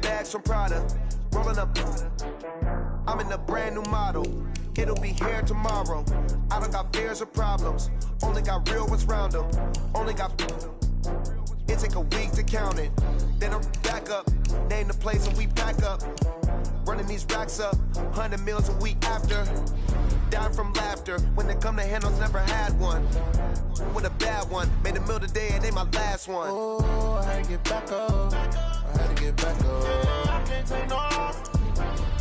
bags from Prada. Rolling up. I'm in a brand new model. It'll be here tomorrow. I don't got fears or problems. Only got real ones round them. Only got. It take a week to count it. Then I'm back up. Name the place and we pack up. Running these racks up. 100 meals a week after. Dying from laughter. When they come to handles, never had one. With a bad one. Made a meal today and they my last one. Oh, I had to get back up. I had to get back up. I can't take no loss.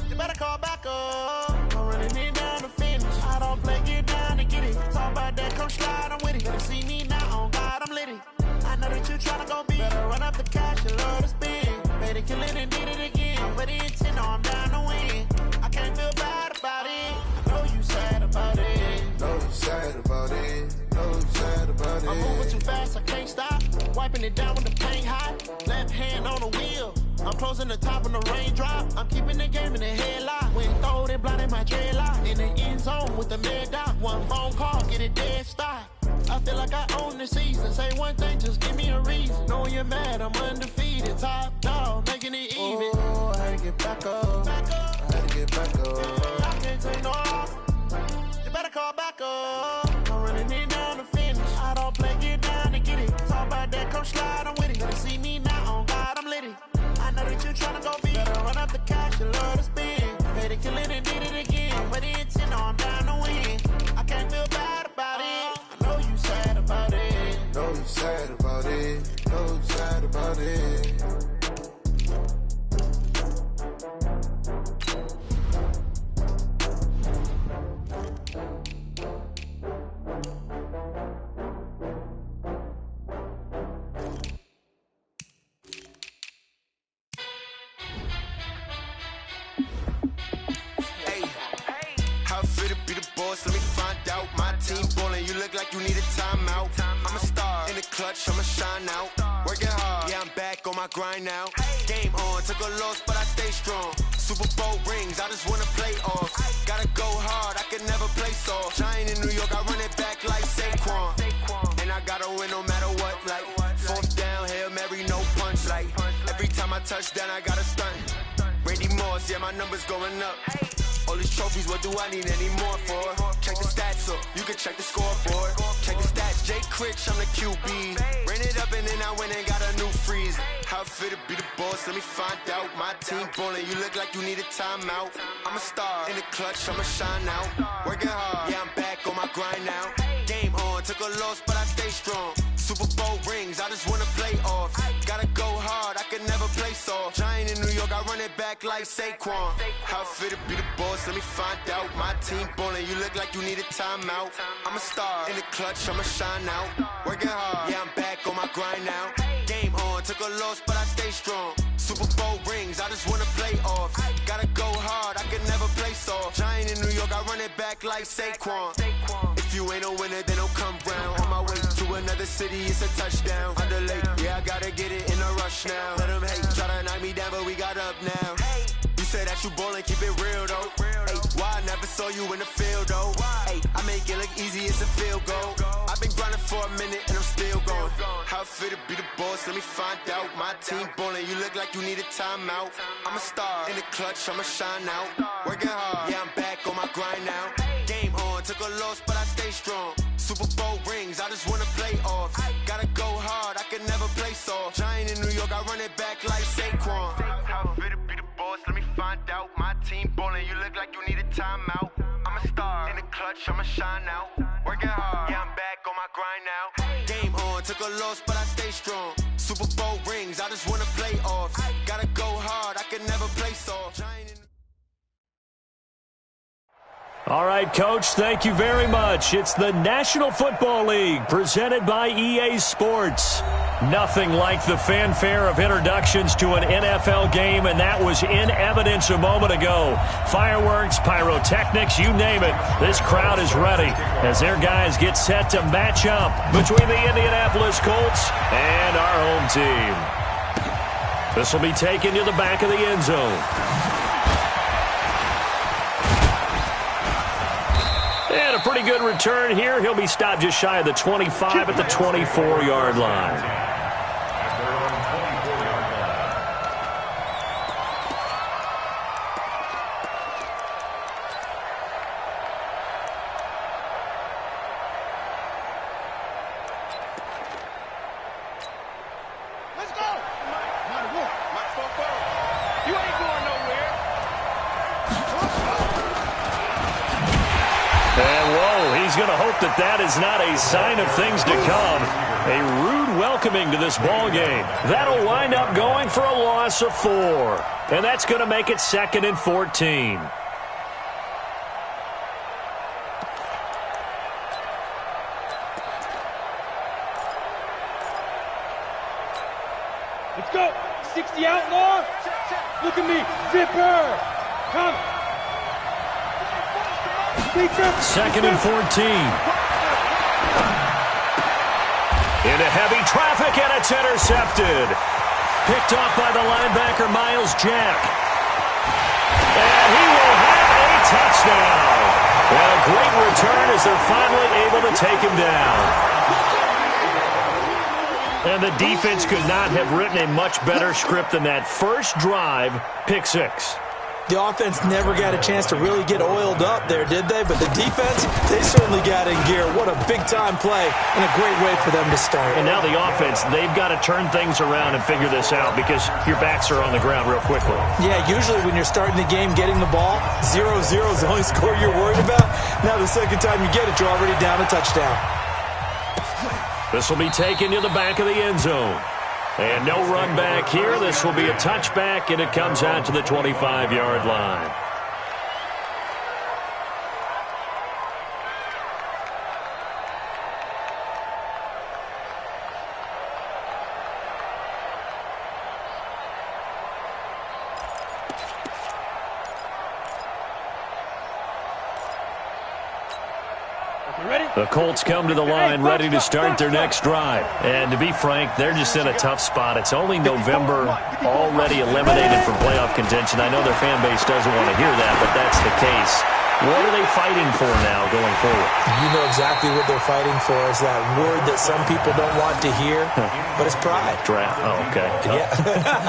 You better call back up. I'm running it down to finish. I don't play, get down to get it. Talk about that, come slide, I'm with it. Better see me now, on God, I'm litty. I know that you tryna go big. Better run up the cash and love to spend. Made it, kill it, and did it again. But the intent, no, I'm down to win. I can't feel bad about it. I know you sad about it. Know you sad about it. Know you sad about it. I'm moving too fast, I can't stop. Wiping it down with the paint hot. Left hand on the wheel. I'm closing the top on the raindrop. I'm keeping the game in the headlock. When throwed and blinded my dreadlock. In the end zone with the mad dot. One phone call, get it dead stop. I feel like I own the season. Say one thing, just give me a reason. Knowing you're mad, I'm undefeated. Top dog, making it even. Oh, I had to get back up. Back up. I had to get back up. I can't take no loss. You better call back up. I'm running it down to finish. I don't play, get down to get it. Talk about that, come slide, I'm with it. Better see me now, on God, I'm litty. I know that you tryna go big. Better run up the cash and love to spend. Made it, kill it, and did it again. But the intent, no, I'm down to win. I can't feel bad about it. I know you sad about it. Know you sad about it. Know you sad about it. Let me find out. My team ballin', you look like you need a timeout. I'm a star in the clutch, I'ma shine out. Working hard, yeah, I'm back on my grind now. Game on, took a loss, but I stay strong. Super Bowl rings, I just wanna play off. Gotta go hard, I can never play soft. Giant in New York, I run it back like Saquon. And I gotta win no matter what, like fourth down, Hail Mary, no punch. Like every time I touch down, I gotta stunt. Randy Moss, yeah, my numbers going up. All these trophies, what do I need any more for? Check the stats up, you can check the scoreboard. Check the stats, Jay Critch, I'm the QB. Ran it up and then I went and got a new freeze. How it fit to be the boss, let me find out. My team ballin', you look like you need a timeout. I'm a star in the clutch, I'ma shine out. Working hard, yeah, I'm back on my grind now. Game on, took a loss, but I stay strong. Super Bowl rings, I just wanna play off. Gotta go hard, I can never play soft. Giant in New York, I run it back like Saquon. How it fit to be the boss, let me find out. My team ballin', you look like you need a timeout. I'm a star in the clutch, I'ma shine out. Working hard, yeah, I'm back on my grind now. Game on, took a loss, but I stay strong. Super Bowl rings, I just wanna play off. Gotta go hard, I can never play soft. Giant in New York, I run it back like Saquon. If you ain't a winner, then don't come round. On my way to another city, it's a touchdown. Underlay, yeah, I gotta get it in a rush now. Let them hate, try to knock me down, but we got up now. You say that you ballin', keep it real though. Hey, why I never saw you in the field though? Hey, I make it look easy, it's a field goal. I've been grinding for a minute and I'm still going. How it fit to be the boss, let me find out. My team ballin', you look like you need a timeout. I'm a star in the clutch, I'ma shine out. Working hard, yeah, I'm back on my grind now. Game on, took a loss, but I stay strong. Super Bowl rings, I just wanna play off. Gotta go hard, I can never play soft. Giant in New York, I run it back like Saquon. How it fit to be the boss, let me find out. My team ballin', you look like you need a timeout. I'm a star in the clutch, I'ma shine out. Working hard, yeah, I'm back on my grind now. Game on, took a loss, but I stay strong. Super Bowl rings, I just wanna play off. Gotta go hard, I can never play soft. All right, Coach, thank you very much. It's the National Football League presented by EA Sports. Nothing like the fanfare of introductions to an NFL game, and that was in evidence a moment ago. Fireworks, pyrotechnics, you name it. This crowd is ready as their guys get set to match up between the Indianapolis Colts and our home team. This will be taken to the back of the end zone. And a pretty good return here. He'll be stopped just shy of the 25 at the 24-yard line. hope that that is not a sign of things to come. A rude welcoming to this ball game. That'll wind up going for a loss of 4. And that's going to make it 2nd and 14. Let's go. 60 outlaw. Look at me. Zipper. Come. 2nd and 14. Into heavy traffic, and it's intercepted. Picked off by the linebacker, Miles Jack. And he will have a touchdown. And a great return as they're finally able to take him down. And the defense could not have written a much better script than that first drive, pick 6. The offense never got a chance to really get oiled up there, did they? But the defense, they certainly got in gear. What a big-time play and a great way for them to start. And now the offense, they've got to turn things around and figure this out because your backs are on the ground real quickly. Yeah, usually when you're starting the game, getting the ball, 0-0 is the only score you're worried about. Now the second time you get it, you're already down a touchdown. This will be taken to the back of the end zone. And no run back here. This will be a touchback, and it comes out to the 25-yard line. The Colts come to the line ready to start their next drive. And to be frank, they're just in a tough spot. It's only November, already eliminated from playoff contention. I know their fan base doesn't want to hear that, but that's the case. What are they fighting for now going forward? You know exactly what they're fighting for is that word that some people don't want to hear, but it's pride. Draft. Oh, okay. Yeah.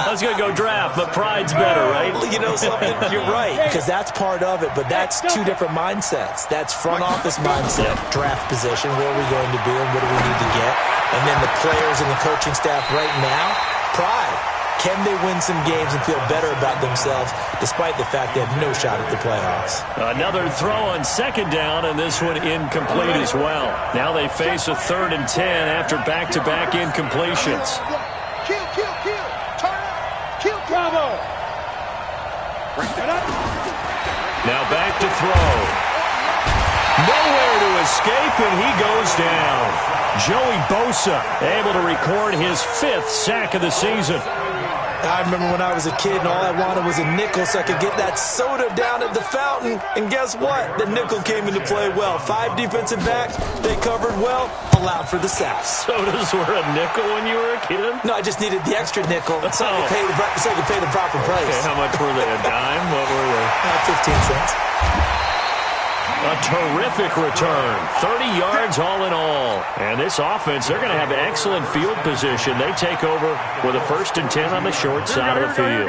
I was going to go draft, but pride's better, right? You know something? You're right, because that's part of it, but that's two different mindsets. That's front office mindset, draft position, where are we going to be and what do we need to get? And then the players and the coaching staff right now, pride. Can they win some games and feel better about themselves despite the fact they have no shot at the playoffs? Another throw on second down, and this one incomplete as well. Now they face a 3rd and 10 after back-to-back incompletions. Kill. Turn up. Kill, Bravo. Now back to throw. Nowhere to escape, and he goes down. Joey Bosa able to record his 5th sack of the season. I remember when I was a kid and all I wanted was a nickel so I could get that soda down at the fountain. And guess what? The nickel came into play well. 5 defensive backs, they covered well, allowed for the sacks. Sodas were a nickel when you were a kid? No, I just needed the extra nickel so I could pay the proper price. Okay, how much were they? A dime? What were they? 15 cents. A terrific return. 30 yards all in all. And this offense, they're going to have excellent field position. They take over with a 1st and 10 on the short side of the field.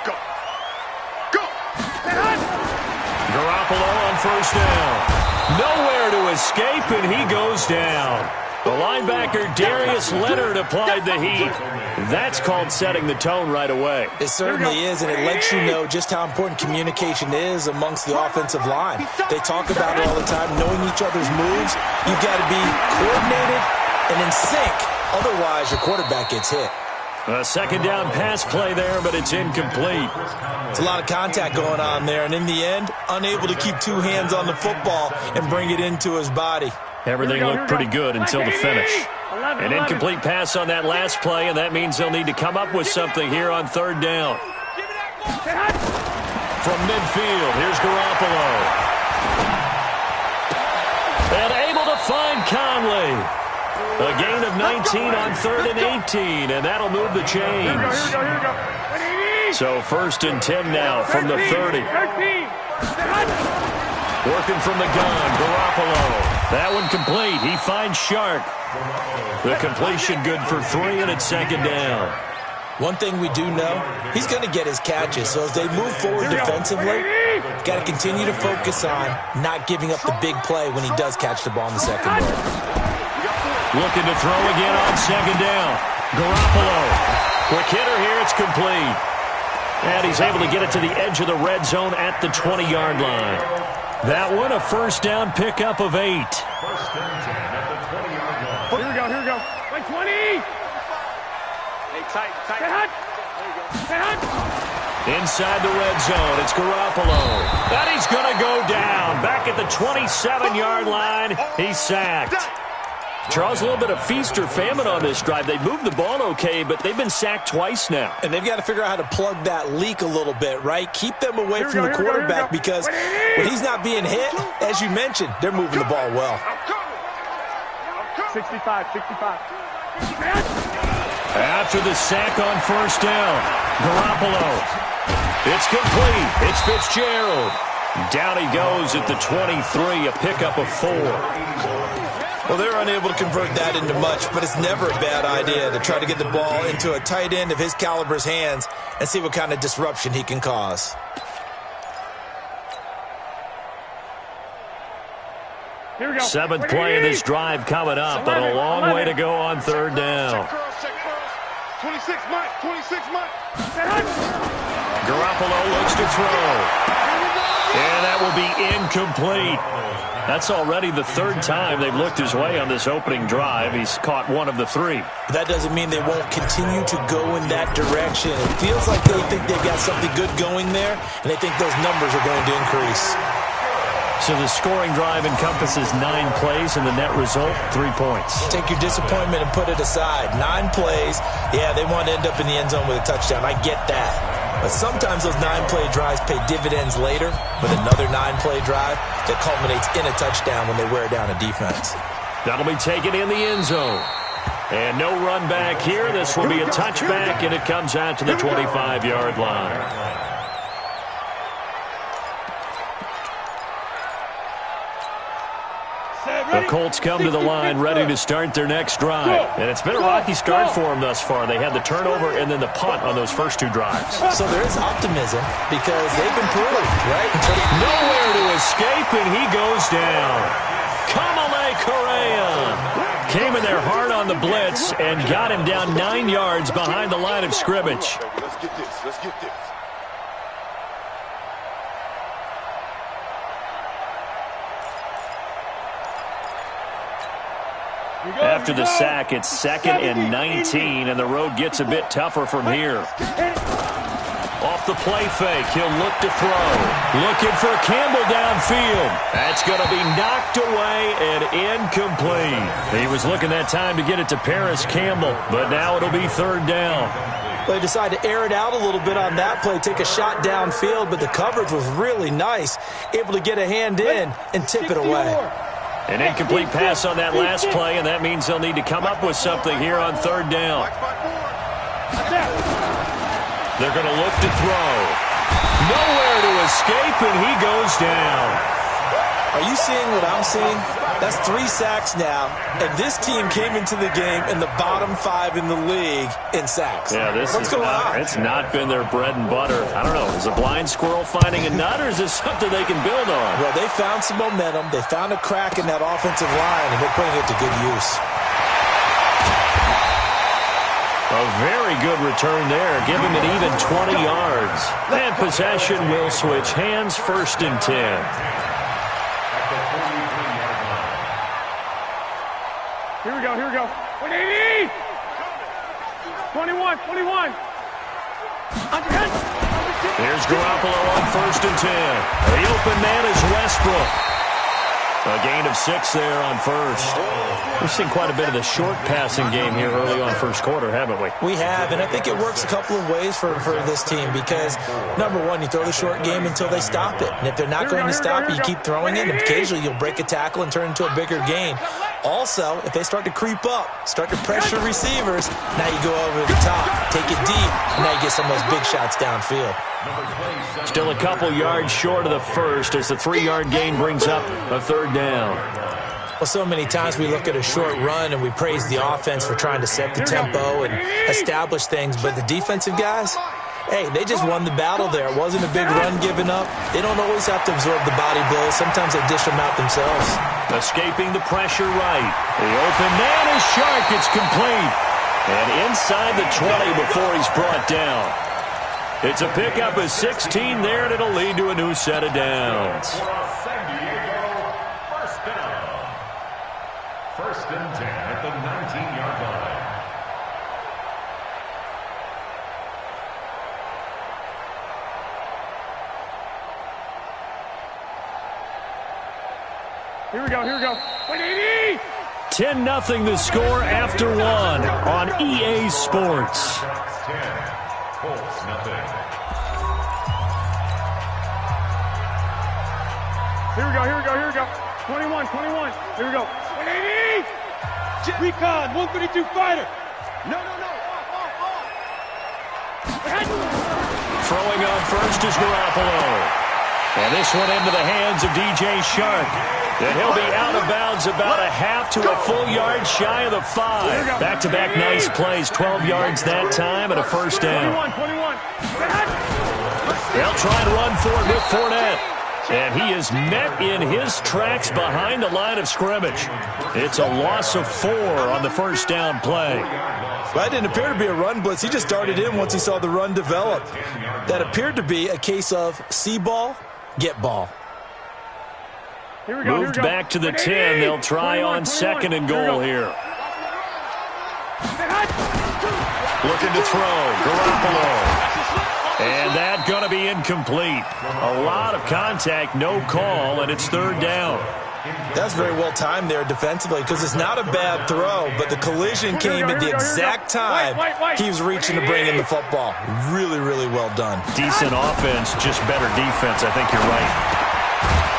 Go. Garoppolo on 1st down. Nowhere to escape, and he goes down. The linebacker Darius Leonard applied the heat. That's called setting the tone right away. It certainly is, and it lets you know just how important communication is amongst the offensive line. They talk about it all the time, knowing each other's moves. You've got to be coordinated and in sync. Otherwise, your quarterback gets hit. A 2nd down pass play there, but it's incomplete. It's a lot of contact going on there, and in the end, unable to keep 2 hands on the football and bring it into his body. Everything looked pretty good until the finish. An incomplete pass on that last play, and that means they'll need to come up with something here on 3rd down. From midfield, here's Garoppolo. And able to find Conley. A gain of 19 on 3rd and 18, and that'll move the chains. So 1st and 10 now from the 30. Working from the gun, Garoppolo. That one complete. He finds Shark. The completion good for 3, and it's 2nd down. One thing we do know, he's going to get his catches. So as they move forward defensively, got to continue to focus on not giving up the big play when he does catch the ball in the secondary. Looking to throw again on 2nd down. Garoppolo. Quick hitter here. It's complete. And he's able to get it to the edge of the red zone at the 20-yard line. That one, a first down pickup of 8. Here we go. Like 20. Hey, tight. Stay hot. Inside the red zone, it's Garoppolo. And he's going to go down. Back at the 27-yard line, he's sacked. Charles, a little bit of feast or famine on this drive. They moved the ball okay, but they've been sacked twice now. And they've got to figure out how to plug that leak a little bit, right? Keep them away from the quarterback because when he's not being hit, as you mentioned, they're moving the ball well. 65. After the sack on first down, Garoppolo. It's complete. It's Fitzgerald. Down he goes at the 23, a pickup of 4. Well, they're unable to convert that into much, but it's never a bad idea to try to get the ball into a tight end of his caliber's hands and see what kind of disruption he can cause. Here we go. 7th play of this drive coming up, but a long way to go on third down. 26 months. Garoppolo looks to throw. And that will be incomplete. That's already the 3rd time they've looked his way on this opening drive. He's caught 1 of the 3. That doesn't mean they won't continue to go in that direction. It feels like they think they've got something good going there, and they think those numbers are going to increase. So the scoring drive encompasses 9 plays, and the net result, 3 points. Take your disappointment and put it aside. 9 plays, yeah, they want to end up in the end zone with a touchdown. I get that. But sometimes those 9-play drives pay dividends later with another 9-play drive that culminates in a touchdown when they wear down a defense. That'll be taken in the end zone. And no run back here. This will be a touchback, and it comes out to the 25-yard line. The Colts come to the line ready to start their next drive. And it's been a rocky start for them thus far. They had the turnover and then the punt on those first 2 drives. So there is optimism because they've improved, right? Nowhere to escape, and he goes down. Kamale Correa came in there hard on the blitz and got him down 9 yards behind the line of scrimmage. Let's get this. After the sack, it's 2nd and 19, and the road gets a bit tougher from here. Off the play fake, he'll look to throw. Looking for Campbell downfield. That's going to be knocked away and incomplete. He was looking that time to get it to Paris Campbell, but now it'll be 3rd down. They decided to air it out a little bit on that play, take a shot downfield, but the coverage was really nice. Able to get a hand in and tip it away. An incomplete pass on that last play, and that means they'll need to come up with something here on 3rd down. They're going to look to throw. Nowhere to escape, and he goes down. Are you seeing what I'm seeing? That's 3 sacks now, and this team came into the game in the bottom 5 in the league in sacks. Yeah, What's going on? It's not been their bread and butter. I don't know. Is a blind squirrel finding a nut, or is this something they can build on? Well, they found some momentum. They found a crack in that offensive line, and they're putting it to good use. A very good return there, giving an even 20 yards. And possession will switch hands, 1st and 10. Here we go. 180! 21. Here's Garoppolo on 1st and 10. The open man is Westbrook. A gain of 6 there on 1st. We've seen quite a bit of the short passing game here early on 1st quarter, haven't we? We have, and I think it works a couple of ways for this team because, number one, you throw the short game until they stop it. And if they're not going to stop it, you keep throwing it, and occasionally you'll break a tackle and turn into a bigger gain. Also, if they start to creep up, start to pressure receivers, now you go over the top, take it deep, and now you get some of those big shots downfield. Still a couple yards short of the 1st as the 3-yard gain brings up a 3rd down. Well, so many times we look at a short run and we praise the offense for trying to set the tempo and establish things, but the defensive guys, hey, they just won the battle there. It wasn't a big run given up. They don't always have to absorb the body blows. Sometimes they dish them out themselves. Escaping the pressure right. The open man is sharp. It's complete. And inside the 20 before he's brought down. It's a pickup of 16 there, and it'll lead to a new set of downs. First down. First and 10 at the 19-yard line. Here we go, here we go. 10-0 the score after one on EA Sports. 10, Colts nothing. Here we go, here we go, here we go. 21, 21. Here we go. 180! Recon, 132 fighter. No. Throwing on first is Garoppolo. And this one into the hands of DJ Shark. And he'll be out of bounds about a half to a full yard shy of the 5. Back-to-back nice plays, 12 yards that time and a first down. 21. They'll try and run for it with Fournette. And he is met in his tracks behind the line of scrimmage. It's a loss of 4 on the first down play. Well, that didn't appear to be a run blitz. He just darted in once he saw the run develop. That appeared to be a case of see ball, get ball. Here we go, Moved back to the 10. They'll try on second and goal here. Looking to throw. Garoppolo. And that's going to be incomplete. A lot of contact, no call, and it's third down. That's very well timed there defensively because it's not a bad throw, but the collision came at the exact time he was reaching to bring in the football. Really, really well done. Decent offense, just better defense. I think you're right.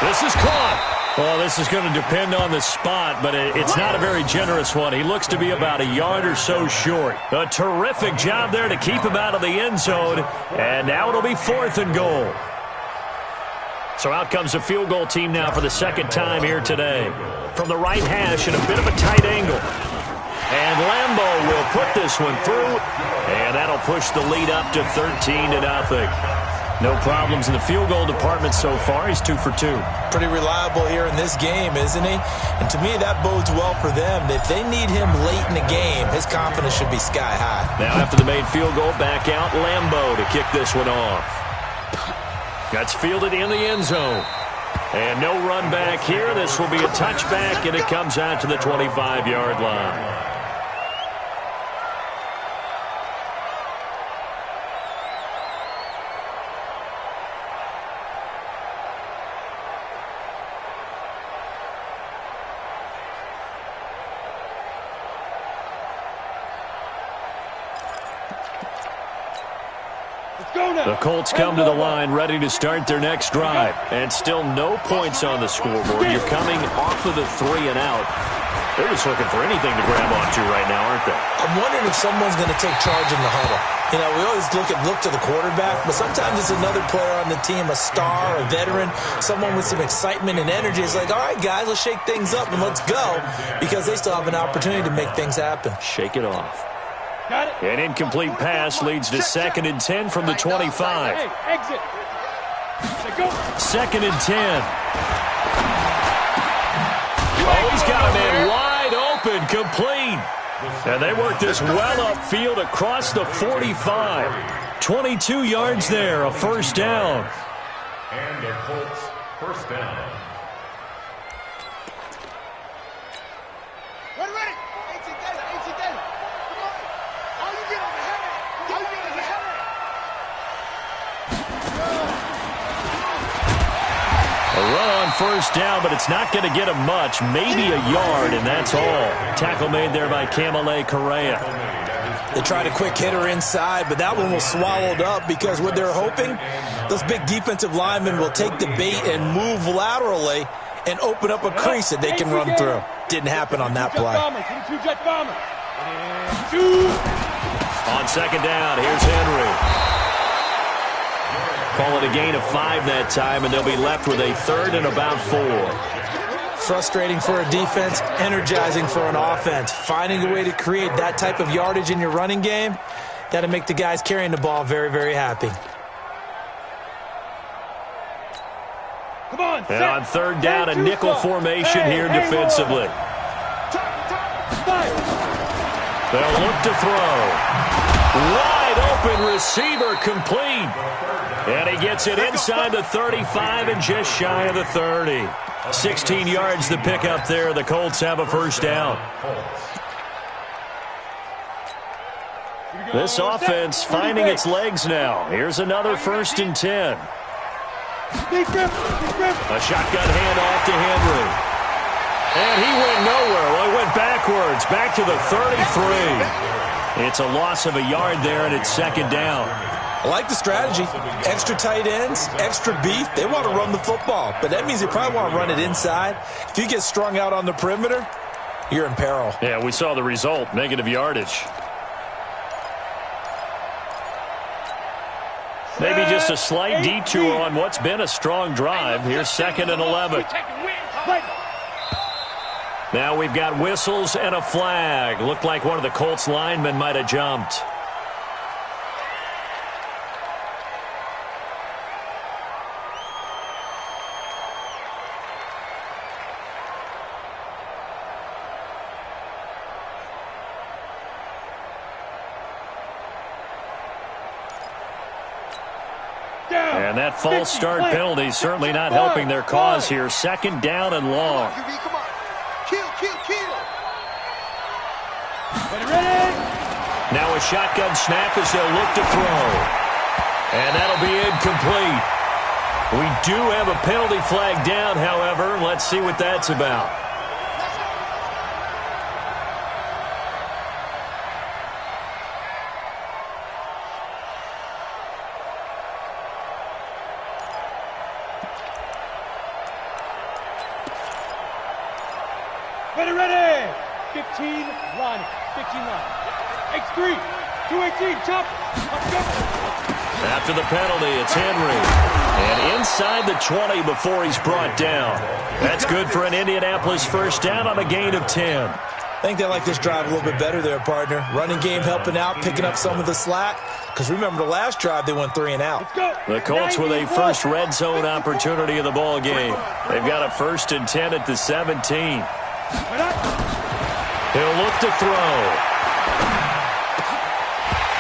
This is caught. Well, this is going to depend on the spot, but it's not a very generous one. He looks to be about a yard or so short. A terrific job there to keep him out of the end zone, and now it'll be fourth and goal. So out comes the field goal team now for the second time here today. From the right hash in a bit of a tight angle. And Lambo will put this one through, and that'll push the lead up to 13-0. No problems in the field goal department so far. He's 2 for 2. Pretty reliable here in this game, isn't he? And to me, that bodes well for them. If they need him late in the game, his confidence should be sky high. Now after the made field goal, back out Lambo to kick this one off. That's fielded in the end zone. And no run back here. This will be a touchback, and it comes out to the 25-yard line. The Colts come to the line ready to start their next drive. And still no points on the scoreboard. You're coming off of the 3 and out. They're just looking for anything to grab onto right now, aren't they? I'm wondering if someone's going to take charge in the huddle. You know, we always look to the quarterback, but sometimes it's another player on the team, a star, a veteran, someone with some excitement and energy. It's like, all right, guys, let's shake things up and let's go, because they still have an opportunity to make things happen. Shake it off. An incomplete pass leads to 2nd and 10 from the 25. Exit. Second and 10. Oh, he's got him in wide open, complete. And they work this well upfield across the 45. 22 yards there, a first down. And the Colts first down. First down, but it's not going to get him much. Maybe a yard, and that's all. Tackle made there by Kamale Correa. They tried a quick hitter inside, but that one was swallowed up because what they're hoping, those big defensive linemen will take the bait and move laterally and open up a crease that they can run through. Didn't happen on that play. On second down, here's Henry. Call it a gain of 5 that time, and they'll be left with a 3rd and about 4. Frustrating for a defense, energizing for an offense. Finding a way to create that type of yardage in your running game, that'll make the guys carrying the ball very, very happy. And on third down, a nickel formation here defensively. They'll look to throw. Wide open receiver complete. And he gets it inside the 35 and just shy of the 30. 16 yards to pick up there. The Colts have a first down. This offense finding its legs now. Here's another 1st and 10. A shotgun handoff to Henry. And he went nowhere. Well, he went backwards, back to the 33. It's a loss of a yard there, and it's 2nd down. I like the strategy. Extra tight ends, extra beef. They want to run the football, but that means they probably want to run it inside. If you get strung out on the perimeter, you're in peril. Yeah, we saw the result, negative yardage. Maybe just a slight detour on what's been a strong drive. Here's 2nd and 11. Now we've got whistles and a flag. Looked like one of the Colts linemen might have jumped. And that false start penalty certainly not helping their cause here. 2nd down and long. Now a shotgun snap as they'll look to throw. And that'll be incomplete. We do have a penalty flag down, however. Let's see what that's about. Ready. 15 line. 15 line. X3. 218. Chop. Let's go. After the penalty, it's Henry. And inside the 20 before he's brought down. That's good for an Indianapolis first down on a gain of 10. I think they like this drive a little bit better there, partner. Running game helping out, picking up some of the slack. Because remember the last drive, they went 3 and out. The Colts with a first red zone opportunity of the ball game. They've got a 1st and 10 at the 17. He'll look to throw.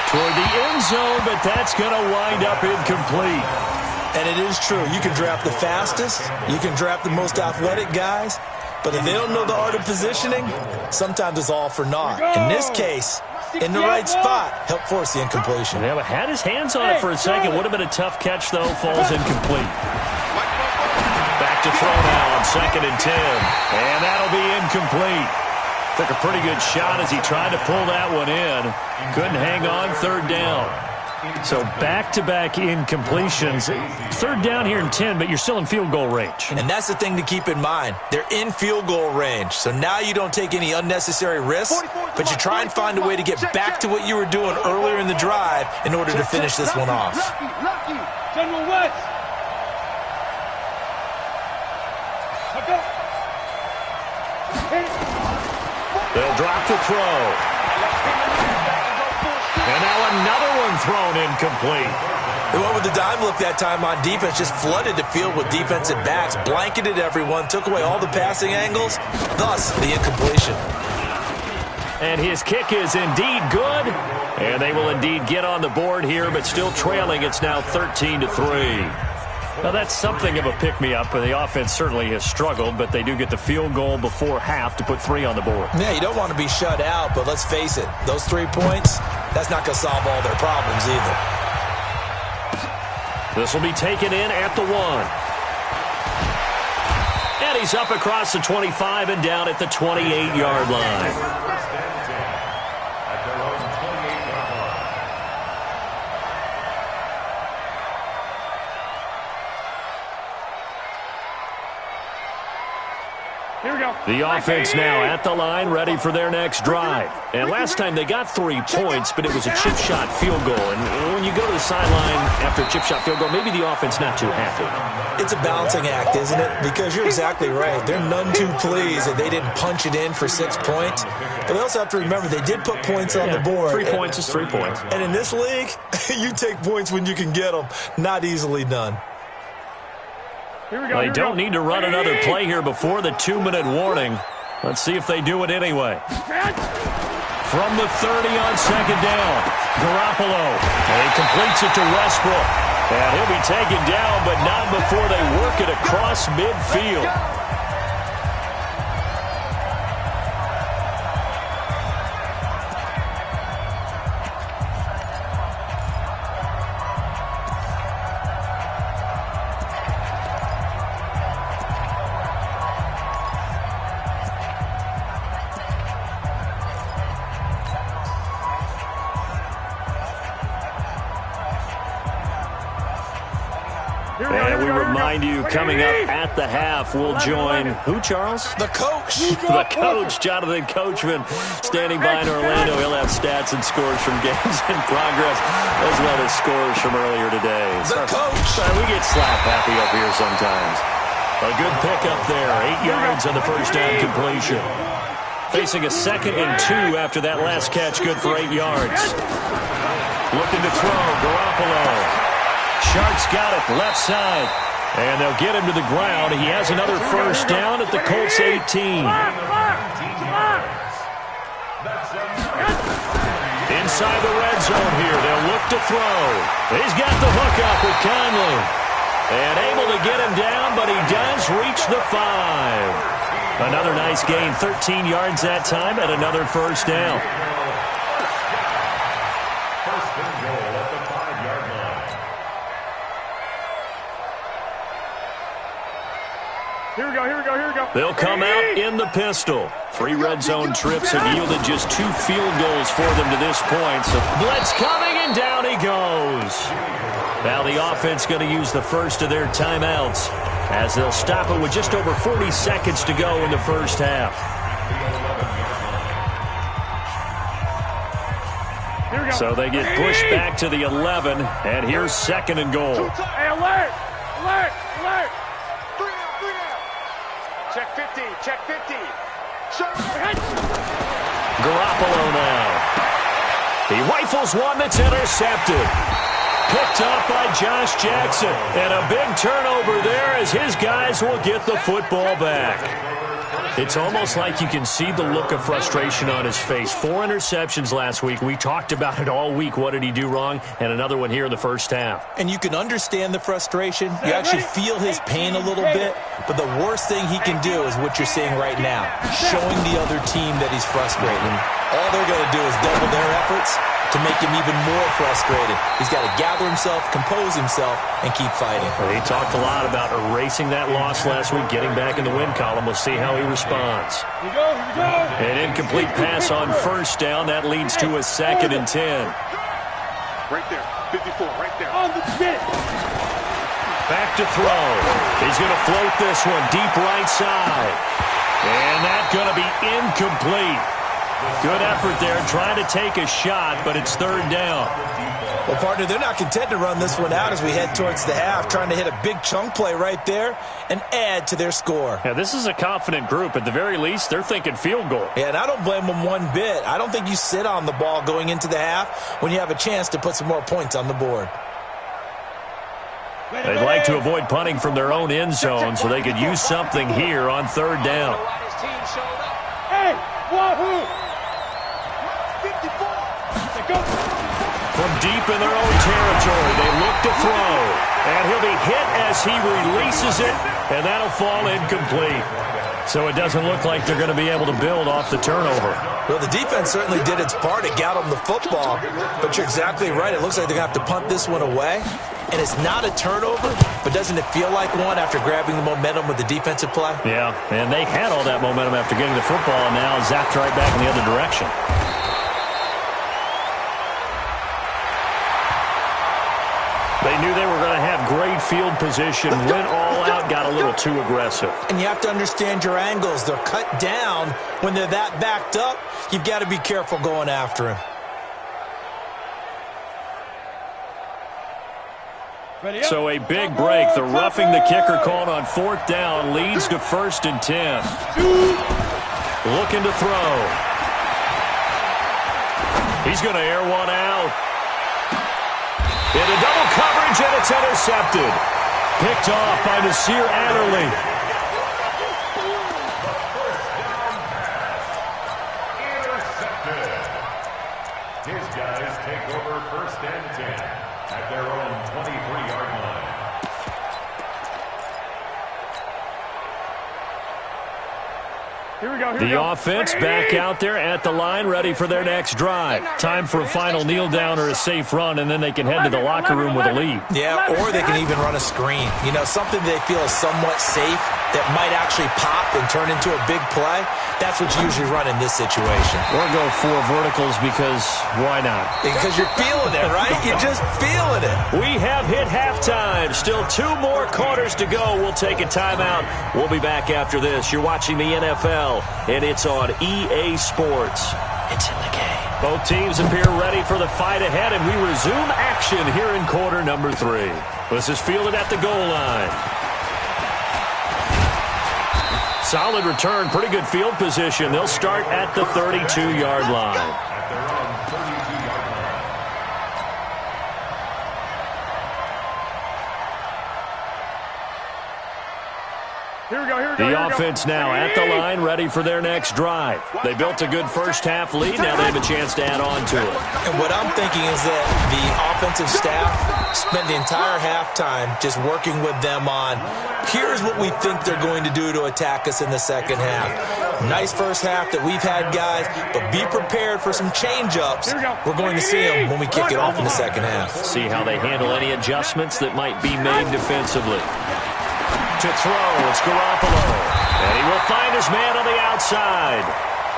Toward the end zone, but that's going to wind up incomplete. And it is true. You can draft the fastest. You can draft the most athletic guys. But if they don't know the art of positioning, sometimes it's all for naught. In this case, in the right spot, help force the incompletion. Yeah, but had his hands on it for a second. Would have been a tough catch, though. Falls incomplete. Back to throw now on 2nd and 10. And that'll be incomplete. Took a pretty good shot as he tried to pull that one in. Couldn't hang on. 3rd down. So back-to-back incompletions. 3rd down here in 10, but you're still in field goal range. And that's the thing to keep in mind. They're in field goal range. So now you don't take any unnecessary risks, but you try and find a way to get back to what you were doing earlier in the drive in order to finish this one off. General West. They'll drop to throw. And now another one thrown incomplete. They went with the dime look that time on defense, just flooded the field with defensive backs, blanketed everyone, took away all the passing angles, thus the incompletion. And his kick is indeed good. And they will indeed get on the board here, but still trailing. It's now 13-3. Now, that's something of a pick-me-up. The offense certainly has struggled, but they do get the field goal before half to put 3 on the board. Yeah, you don't want to be shut out, but let's face it, those 3 points, that's not going to solve all their problems either. This will be taken in at the 1. And he's up across the 25 and down at the 28-yard line. Here we go. The offense now at the line, ready for their next drive. And last time they got 3 points, but it was a chip shot field goal. And when you go to the sideline after a chip shot field goal, maybe the offense not too happy. It's a balancing act, isn't it? Because you're exactly right. They're none too pleased that they didn't punch it in for 6 points. But they also have to remember they did put points on the board. 3 points is 3 points. And in this league, you take points when you can get them. Not easily done. They don't need to run another play here before the 2-minute warning. Let's see if they do it anyway. from the 30 on second down. Garoppolo. And he completes it to Westbrook. And he'll be taken down, but not before they work it across midfield. And we remind you, coming up at the half, we'll join who, Charles? The coach. The coach, Jonathan Coachman, standing by in Orlando. He'll have stats and scores from games in progress, as well as scores from earlier today. The coach. We get slap happy up here sometimes. A good pickup there, 8 yards on the first down completion. Facing a 2nd and 2 after that last catch, good for 8 yards. Looking to throw, Garoppolo. Shark's got it, left side. And they'll get him to the ground. He has another first down at the Colts 18. Inside the red zone here. They'll look to throw. He's got the hook up with Conley. And able to get him down, but he does reach the 5. Another nice gain, 13 yards that time, and another first down. First and goal at the 5-yard line. Here we go, here we go, here we go. They'll come out in the pistol. 3 red zone trips have yielded just 2 field goals for them to this point. So blitz coming, and down he goes. Now the offense going to use the first of their timeouts as they'll stop it with just over 40 seconds to go in the first half. So they get pushed back to the 11, and here's 2nd and goal. Hey, alert! Alert! Alert! 3 down. Check 50. Check 50. Garoppolo now. He rifles one that's intercepted. Picked up by Josh Jackson. And a big turnover there as his guys will get the football back. It's almost like you can see the look of frustration on his face. 4 interceptions last week. We talked about it all week. What did he do wrong? And another one here in the first half. And you can understand the frustration. You actually feel his pain a little bit. But the worst thing he can do is what you're seeing right now, showing the other team that he's frustrated. All they're going to do is double their efforts to make him even more frustrated. He's got to gather himself, compose himself, and keep fighting. Well, he talked a lot about erasing that loss last week, getting back in the win column. We'll see how he responds. Here we go, here we go. An incomplete pass on first down. That leads to a 2nd and 10. Right there, 54, right there. On the spin. Back to throw. He's going to float this one deep right side. And that's going to be incomplete. Good effort there, trying to take a shot, but it's 3rd down. Well, partner, they're not content to run this one out as we head towards the half, trying to hit a big chunk play right there and add to their score. Yeah, this is a confident group. At the very least, they're thinking field goal. Yeah, and I don't blame them one bit. I don't think you sit on the ball going into the half when you have a chance to put some more points on the board. They'd like to avoid punting from their own end zone so they could use something here on 3rd down. Hey, wahoo! From deep in their own territory, they look to throw. And he'll be hit as he releases it, and that'll fall incomplete. So it doesn't look like they're going to be able to build off the turnover. Well, the defense certainly did its part to get them the football, but you're exactly right. It looks like they're going to have to punt this one away. And it's not a turnover, but doesn't it feel like one after grabbing the momentum with the defensive play? Yeah, and they had all that momentum after getting the football, and now zapped right back in the other direction. They knew they were going to have great field position, went all out, got a little too aggressive. And you have to understand your angles. They're cut down. When they're that backed up, you've got to be careful going after him. So a big break. The roughing the kicker called on 4th down leads to 1st and 10. Looking to throw. He's going to air one out. Into double coverage, and it's intercepted. Picked off by Nasir Adderley. His guys take over 1st and 10 at their own 23-yard line. The offense back out there at the line, ready for their next drive. Time for a final kneel down or a safe run, and then they can head to the locker room with a lead. Yeah, or they can even run a screen. You know, something they feel is somewhat safe that might actually pop and turn into a big play. That's what you usually run in this situation. Or go 4 verticals because why not? Because you're feeling it, right? You're just feeling it. We have hit halftime. Still 2 more quarters to go. We'll take a timeout. We'll be back after this. You're watching the NFL, and it's on EA Sports. It's in the game. Both teams appear ready for the fight ahead, and we resume action here in quarter number 3. This is fielded at the goal line. Solid return, pretty good field position. They'll start at the 32-yard line. At their own 32-yard line. The offense now at the line, ready for their next drive. They built a good first half lead. Now they have a chance to add on to it. And what I'm thinking is that the offensive staff spent the entire halftime just working with them on, here's what we think they're going to do to attack us in the second half. Nice first half that we've had, guys, but be prepared for some change-ups. We're going to see them when we kick it off in the second half. See how they handle any adjustments that might be made defensively. To throw, it's Garoppolo. And he will find his man on the outside.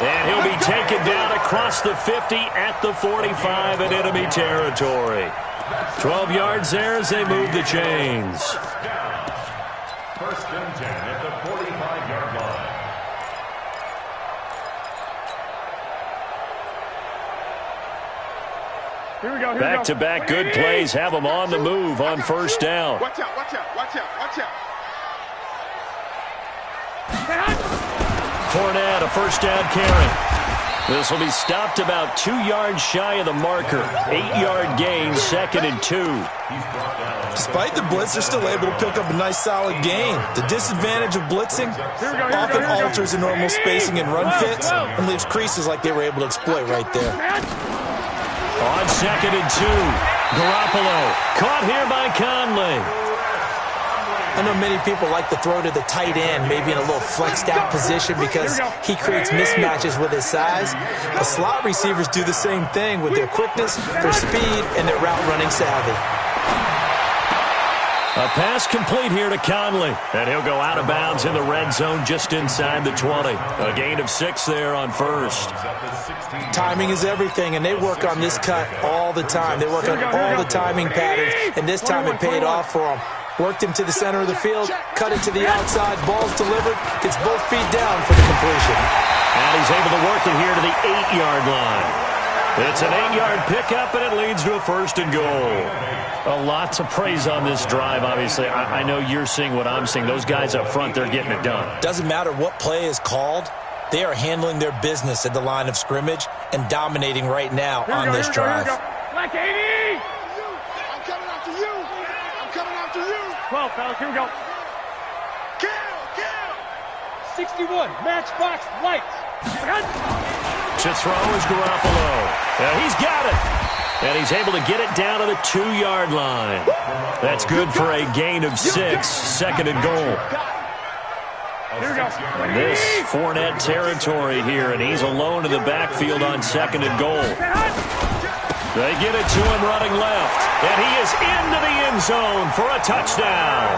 And he'll be taken down across the 50 at the 45 in enemy territory. 12 yards there as they move the chains. 1st and 10 at the 45-yard line. Back-to-back good plays have them on the move on first down. Watch out, watch out, watch out, watch out. Fournette, a first down carry. This will be stopped about 2 yards shy of the marker. 8-yard gain, 2nd and 2. Despite the blitz, they're still able to pick up a nice solid gain. The disadvantage of blitzing often alters the normal spacing and run fits and leaves creases like they were able to exploit right there. On 2nd and 2, Garoppolo caught here by Conley. I know many people like to throw to the tight end, maybe in a little flexed out position because he creates mismatches with his size. The slot receivers do the same thing with their quickness, their speed, and their route running savvy. A pass complete here to Conley, and he'll go out of bounds in the red zone just inside the 20. A gain of 6 there on first. Timing is everything, and they work on this cut all the time. They work on all the timing patterns, and this time it paid off for them. Worked him to the center of the field, cut it to the outside, ball's delivered, gets both feet down for the completion. And he's able to work it here to the 8-yard line. It's an 8-yard pickup, and it leads to a 1st and goal. A lot to praise on this drive, obviously. I know you're seeing what I'm seeing. Those guys up front, they're getting it done. Doesn't matter what play is called. They are handling their business at the line of scrimmage and dominating right now on this drive. Black 80! I'm coming after you! I'm coming after you! 12, fellas, here we go. Kill! 61, matchbox lights. To throw is Garoppolo. He's got it. And he's able to get it down to the 2-yard line. That's good for a gain of 6, 2nd and goal. And this Fournette territory here, and he's alone in the backfield on 2nd and goal. They get it to him running left, and he is into the end zone for a touchdown.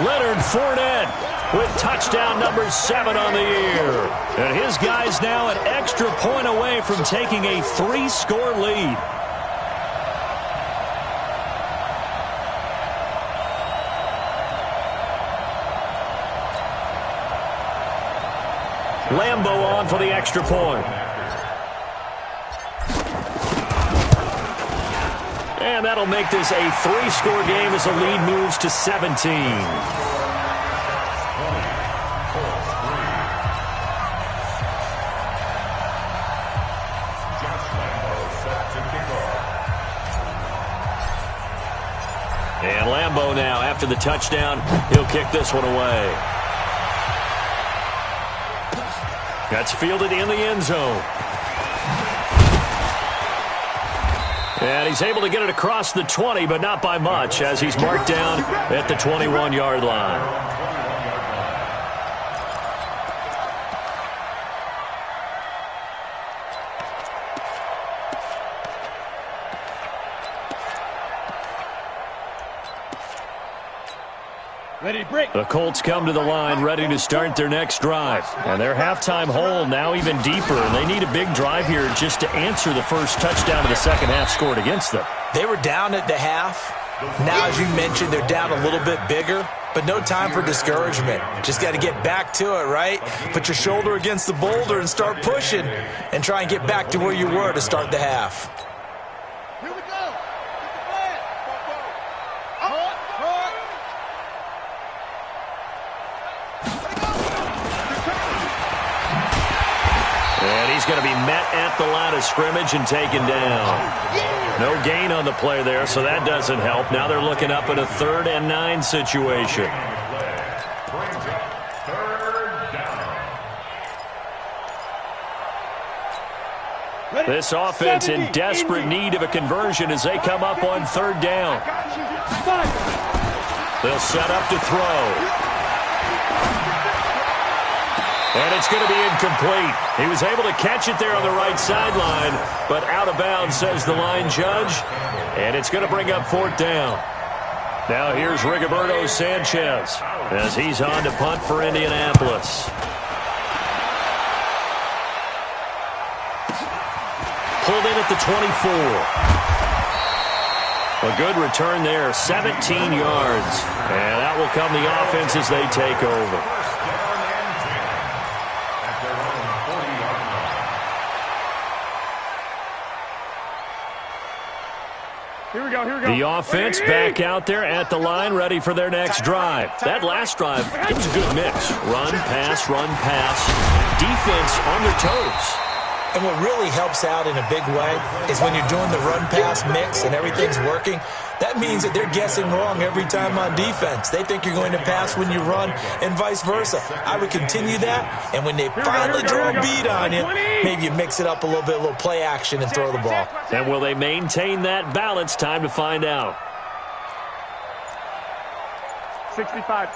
Leonard Fournette with touchdown number 7 on the year. And his guys now an extra point away from taking a 3-score lead. Lambo on for the extra point. And that'll make this a 3-score game as the lead moves to 17. And Lambo now, after the touchdown, he'll kick this one away. That's fielded in the end zone. And he's able to get it across the 20, but not by much, as he's marked down at the 21-yard line. The Colts come to the line ready to start their next drive. And their halftime hole now even deeper. And they need a big drive here just to answer the first touchdown of the second half scored against them. They were down at the half. Now, as you mentioned, they're down a little bit bigger. But no time for discouragement. Just got to get back to it, right? Put your shoulder against the boulder and start pushing. And try and get back to where you were to start the half. Here we go. And he's going to be met at the line of scrimmage and taken down. No gain on the play there, so that doesn't help. Now they're looking up at a 3rd and 9 situation. This offense in desperate need of a conversion as they come up on 3rd down. They'll set up to throw. And it's going to be incomplete. He was able to catch it there on the right sideline, but out of bounds, says the line judge. And it's going to bring up 4th down. Now here's Rigoberto Sanchez as he's on to punt for Indianapolis. Pulled in at the 24. A good return there, 17 yards. And that will come the offense as they take over. The offense back out there at the line, ready for their next drive. That last drive, it was a good mix. Run, pass, defense on their toes. And what really helps out in a big way is when you're doing the run-pass mix and everything's working, that means that they're guessing wrong every time on defense. They think you're going to pass when you run and vice versa. I would continue that, and when they finally draw a beat on you, maybe you mix it up a little bit, a little play action and throw the ball. And will they maintain that balance? Time to find out. 65.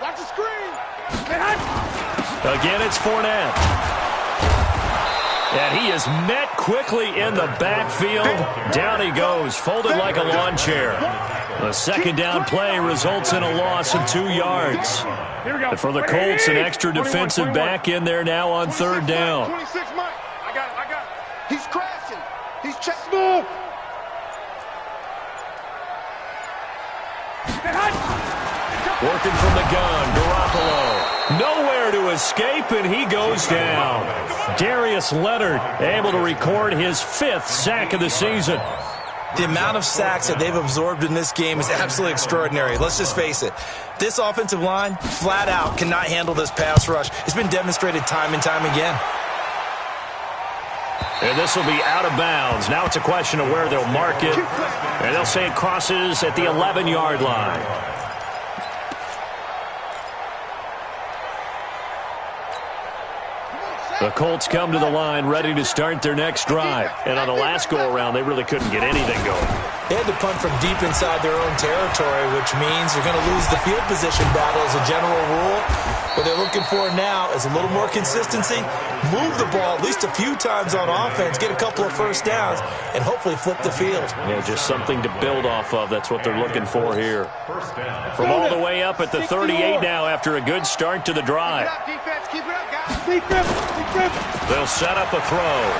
Watch the screen. Again, it's Fournette. And he is met quickly in the backfield. Down he goes, folded like a lawn chair. The 2nd down play results in a loss of 2 yards. For the Colts, an extra defensive back in there now on 3rd down. 26 Mike. I got it. He's crashing. He's checking. Move. Working from the gun, Garoppolo. Nowhere to escape, and he goes down. Darius Leonard able to record his 5th sack of the season. The amount of sacks that they've absorbed in this game is absolutely extraordinary. Let's just face it. This offensive line, flat out, cannot handle this pass rush. It's been demonstrated time and time again. And this will be out of bounds. Now it's a question of where they'll mark it. And they'll say it crosses at the 11-yard line. The Colts come to the line ready to start their next drive. And on the last go-around, they really couldn't get anything going. They had to punt from deep inside their own territory, which means they're going to lose the field position battle as a general rule. What they're looking for now is a little more consistency, move the ball at least a few times on offense, get a couple of first downs, and hopefully flip the field. Yeah, just something to build off of. That's what they're looking for here. From all the way up at the 38 now after a good start to the drive. Keep it up, guys. They'll set up a throw.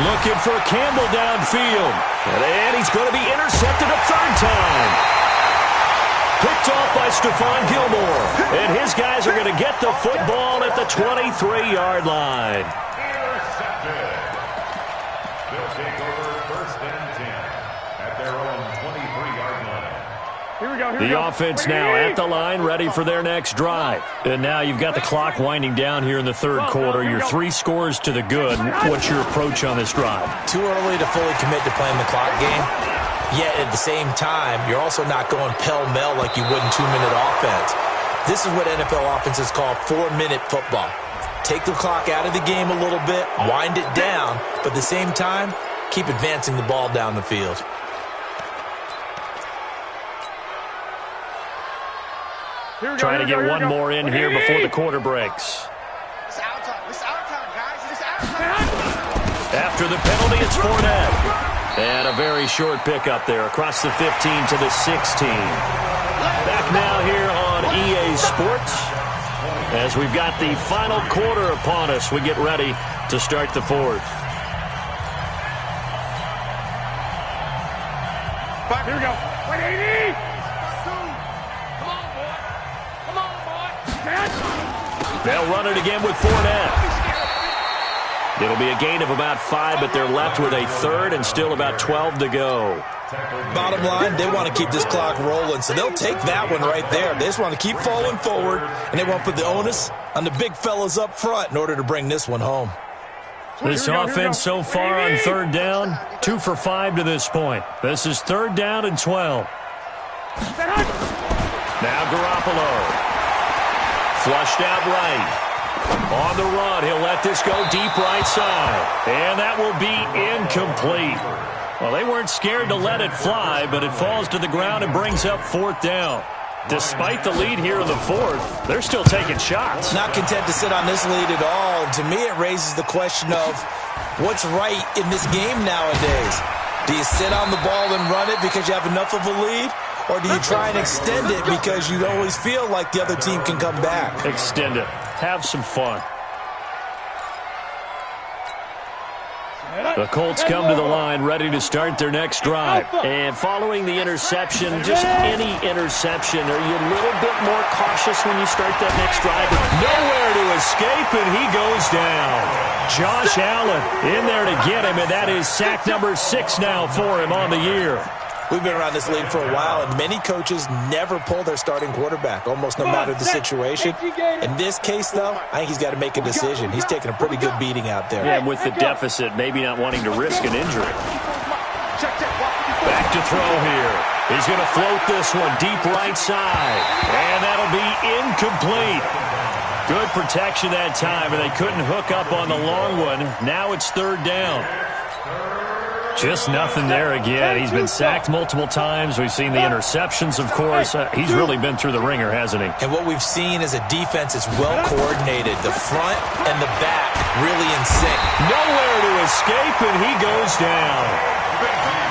Looking for Campbell downfield. And he's going to be intercepted a 3rd time. Picked off by Stephon Gilmore. And his guys are going to get the football at the 23-yard line. Intercepted. They'll take over 1st and 10 at their own 23-yard line. Here we go. The offense now at the line, ready for their next drive. And now you've got the clock winding down here in the 3rd quarter. You're 3 scores to the good. What's your approach on this drive? Too early to fully commit to playing the clock game. Yet at the same time, you're also not going pell-mell like you would in 2-minute offense. This is what NFL offenses call 4-minute football. Take the clock out of the game a little bit, wind it down, but at the same time, keep advancing the ball down the field. Trying to get one more in here before the quarter breaks. It's our time. It's our time, guys. It's our time. After the penalty, it's Fournette. And a very short pickup there across the 15 to the 16. Back now here on EA Sports as we've got the final quarter upon us. We get ready to start the fourth. Here we go. 180. Come on, boy. Come on, boy. They'll run it again with Fournette. It'll be a gain of about 5, but they're left with a third and still about 12 to go. Bottom line, they want to keep this clock rolling, so they'll take that one right there. They just want to keep falling forward, and they want to put the onus on the big fellas up front in order to bring this one home. This offense so far on third down, 2 for 5 to this point. This is third down and 12. Now Garoppolo. Flushed out right. On the run, he'll let this go deep right side. And that will be incomplete. Well, they weren't scared to let it fly, but it falls to the ground and brings up fourth down. Despite the lead here in the fourth, they're still taking shots. Not content to sit on this lead at all. To me, it raises the question of what's right in this game nowadays. Do you sit on the ball and run it because you have enough of a lead? Or do you try and extend it because you always feel like the other team can come back? Extend it. Have some fun. The Colts come to the line ready to start their next drive. And following the interception, just any interception, are you a little bit more cautious when you start that next drive? Nowhere to escape, and he goes down. Josh Allen in there to get him, and that is sack number 6 now for him on the year. We've been around this league for a while, and many coaches never pull their starting quarterback, almost no matter the situation. In this case, though, I think he's got to make a decision. He's taking a pretty good beating out there. Yeah, with the deficit, maybe not wanting to risk an injury. Back to throw here. He's going to float this one deep right side, and that'll be incomplete. Good protection that time, and they couldn't hook up on the long one. Now it's third down. Just nothing there again. He's been sacked multiple times. We've seen the interceptions, of course. He's really been through the ringer, hasn't he? And what we've seen is a defense that's well coordinated. The front and the back really in sync. Nowhere to escape, and he goes down.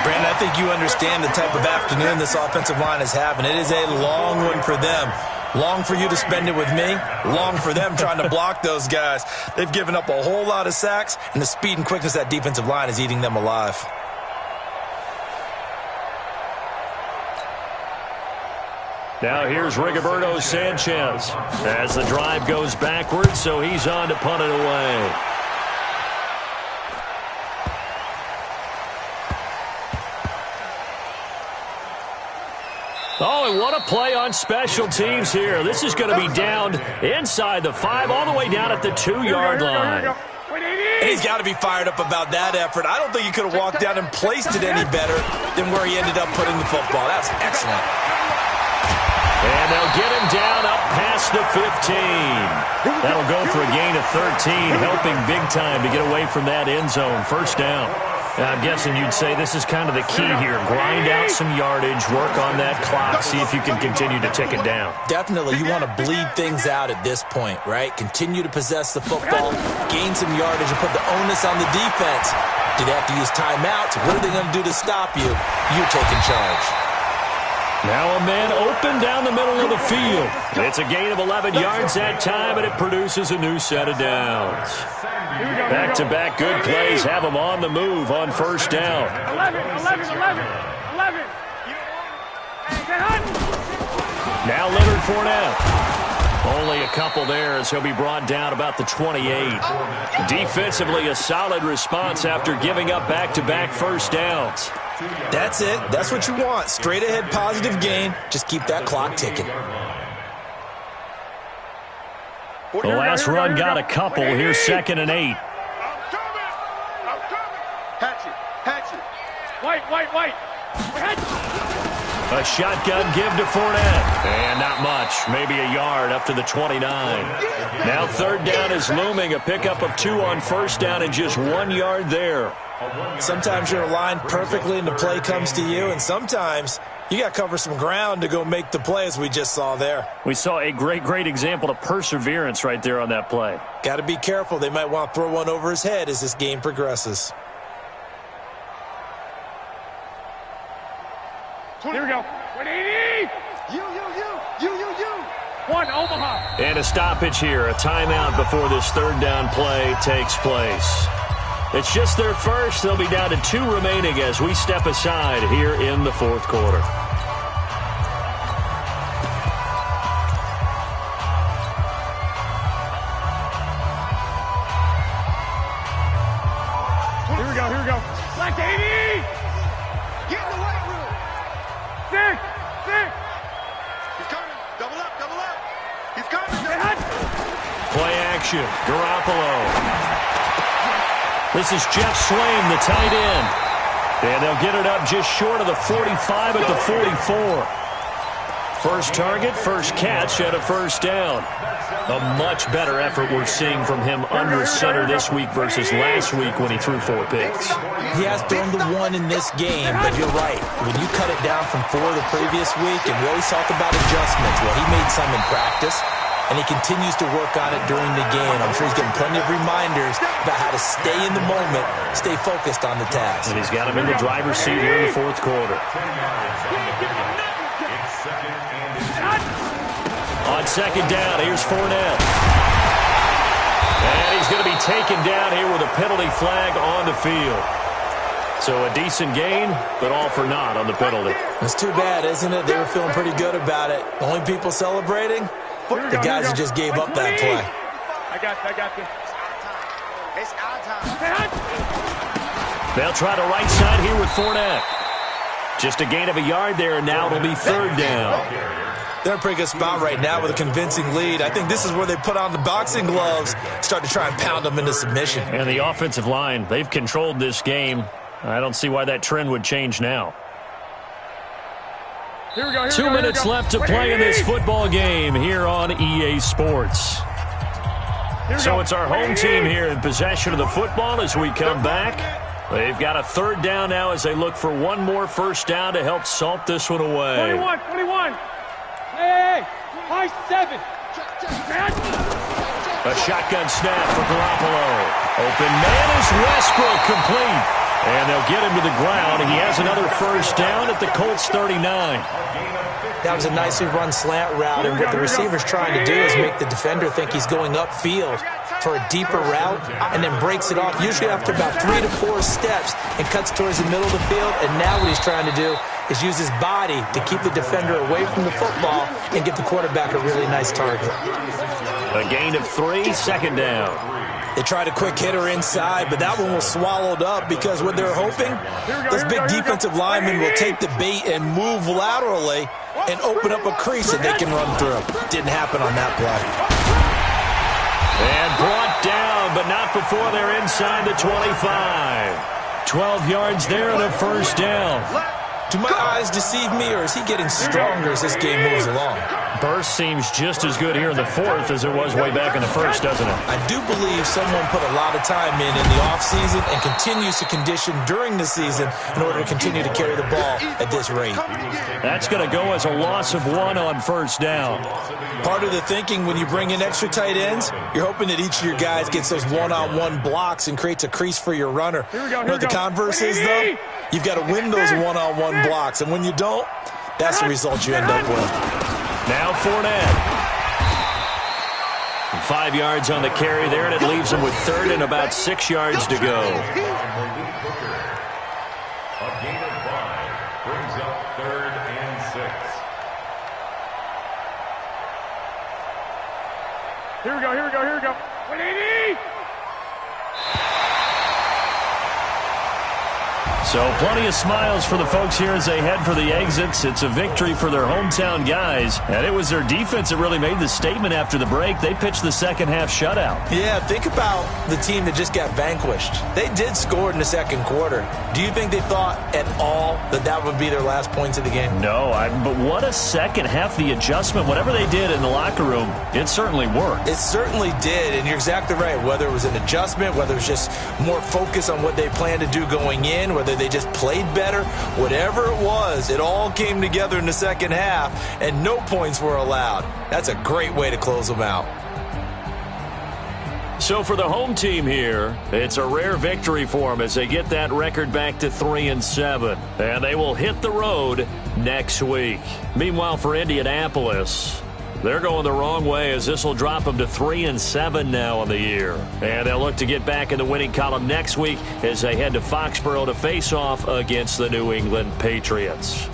Brandon, I think you understand the type of afternoon this offensive line is having. It is a long one for them. Long for you to spend it with me. Long for them trying to block those guys. They've given up a whole lot of sacks, and the speed and quickness of that defensive line is eating them alive. Now here's Rigoberto Sanchez as the drive goes backwards, so he's on to punt it away. Oh, and what a play on special teams here. This is going to be down inside the 5, all the way down at the 2-yard line. And he's got to be fired up about that effort. I don't think he could have walked down and placed it any better than where he ended up putting the football. That's excellent. And they'll get him down up past the 15. That'll go for a gain of 13, helping big time to get away from that end zone. First down. I'm guessing you'd say this is kind of the key here. Grind out some yardage, work on that clock, see if you can continue to tick it down. Definitely. You want to bleed things out at this point, right? Continue to possess the football, gain some yardage, and put the onus on the defense. Do they have to use timeouts? What are they going to do to stop you? You're taking charge. Now a man open down the middle of the field. It's a gain of 11 yards that time, and it produces a new set of downs. Back-to-back good plays have them on the move on first down. 11. Now Leonard Fournette. Only a couple there as he'll be brought down about the 28. Defensively, a solid response after giving up back-to-back first downs. That's it. That's what you want. Straight ahead positive gain. Just keep that clock ticking. The last run got a couple. Here's 2nd and 8. Hatch it. White. A shotgun give to Fournette. And not much. Maybe a yard up to the 29. Now third down is looming. A pickup of 2 on first down and just 1 yard there. Sometimes you're aligned perfectly and the play comes to you, and sometimes you got to cover some ground to go make the play, as we just saw there. We saw a great example of perseverance right there on that play. Got to be careful. They might want to throw one over his head as this game progresses. Here we go. 180! You. 1, Omaha. And a stoppage here, a timeout before this third down play takes place. It's just their first. They'll be down to 2 remaining as we step aside here in the fourth quarter. Here we go. Black 80! Get in the weight room. 6. He's coming. Double up. He's coming. Play action. Garoppolo. This is Jeff Swaim, the tight end. And they'll get it up just short of the 45 at the 44. First target, first catch, and a first down. A much better effort we're seeing from him under center this week versus last week when he threw 4 picks. He has thrown the 1 in this game, but you're right. When you cut it down from 4 the previous week, and we always talk about adjustments, well, he made some in practice, and he continues to work on it during the game. I'm sure he's getting plenty of reminders about how to stay in the moment, stay focused on the task. And he's got him in the driver's seat here in the fourth quarter. On second down, here's Fournette. And he's going to be taken down here with a penalty flag on the field. So a decent gain, but all for naught on the penalty. It's too bad, isn't it? They were feeling pretty good about it. Only people celebrating? The guys who just gave up that play. I got this. It's our time. They'll try the right side here with Fournette. Just a gain of a yard there, and now it'll be third down. They're in a pretty good spot right now with a convincing lead. I think this is where they put on the boxing gloves, start to try and pound them into submission. And the offensive line, they've controlled this game. I don't see why that trend would change now. Here we go. 2 minutes left to play in this football game here on EA Sports. So it's our home team here in possession of the football as we come back. They've got a third down now as they look for one more first down to help salt this one away. 21. Hey, high 7. A shotgun snap for Garoppolo. Open man is Westbrook, complete. And they'll get him to the ground. He has another first down at the Colts 39. That was a nicely run slant route, and what the receiver's trying to do is make the defender think he's going upfield for a deeper route and then breaks it off, usually after about 3 to 4 steps, and cuts towards the middle of the field. And now what he's trying to do is use his body to keep the defender away from the football and get the quarterback a really nice target. A gain of 3, second down. They tried a quick hitter inside, but that one was swallowed up because what they're hoping, those big defensive linemen will take the bait and move laterally and open up a crease that they can run through. Didn't happen on that play. And brought down, but not before they're inside the 25. 12 yards there and a first down. Do my eyes deceive me, or is he getting stronger as this game moves along? Burst seems just as good here in the fourth as it was way back in the first, doesn't it? I do believe someone put a lot of time in the offseason and continues to condition during the season in order to continue to carry the ball at this rate. That's going to go as a loss of 1 on first down. Part of the thinking when you bring in extra tight ends, you're hoping that each of your guys gets those one-on-one blocks and creates a crease for your runner. You know what the converse is, though? You've got to win those one-on-one blocks, and when you don't, that's the result you end up with. Now Fournette. 5 yards on the carry there, and it leaves him with third and about 6 yards to go. A gain of 5 brings up 3rd and 6. Here we go. 180. So plenty of smiles for the folks here as they head for the exits. It's a victory for their hometown guys, and it was their defense that really made the statement after the break. They pitched the second-half shutout. Yeah, think about the team that just got vanquished. They did score in the second quarter. Do you think they thought at all that that would be their last points of the game? No, but what a second half. The adjustment, whatever they did in the locker room, it certainly worked. It certainly did, and you're exactly right. Whether it was an adjustment, whether it was just more focus on what they planned to do going in, whether they just played better, whatever it was, it all came together in the second half, and no points were allowed. That's a great way to close them out. So for the home team here, it's a rare victory for them as they get that record back to 3-7. And they will hit the road next week. Meanwhile, for Indianapolis, they're going the wrong way as this will drop them to 3-7 now on the year. And they'll look to get back in the winning column next week as they head to Foxborough to face off against the New England Patriots.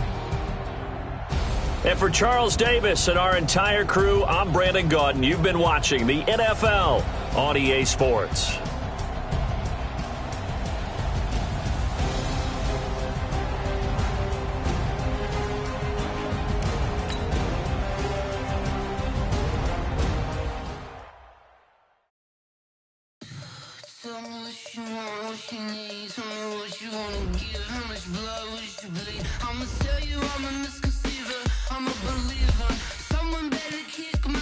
And for Charles Davis and our entire crew, I'm Brandon Gaudin. You've been watching the NFL on EA Sports. Tell me what you want, what you need. Tell me what you wanna give. How much blood would you bleed? I'ma tell you I'm a misconceiver. I'm a believer. Someone better kick my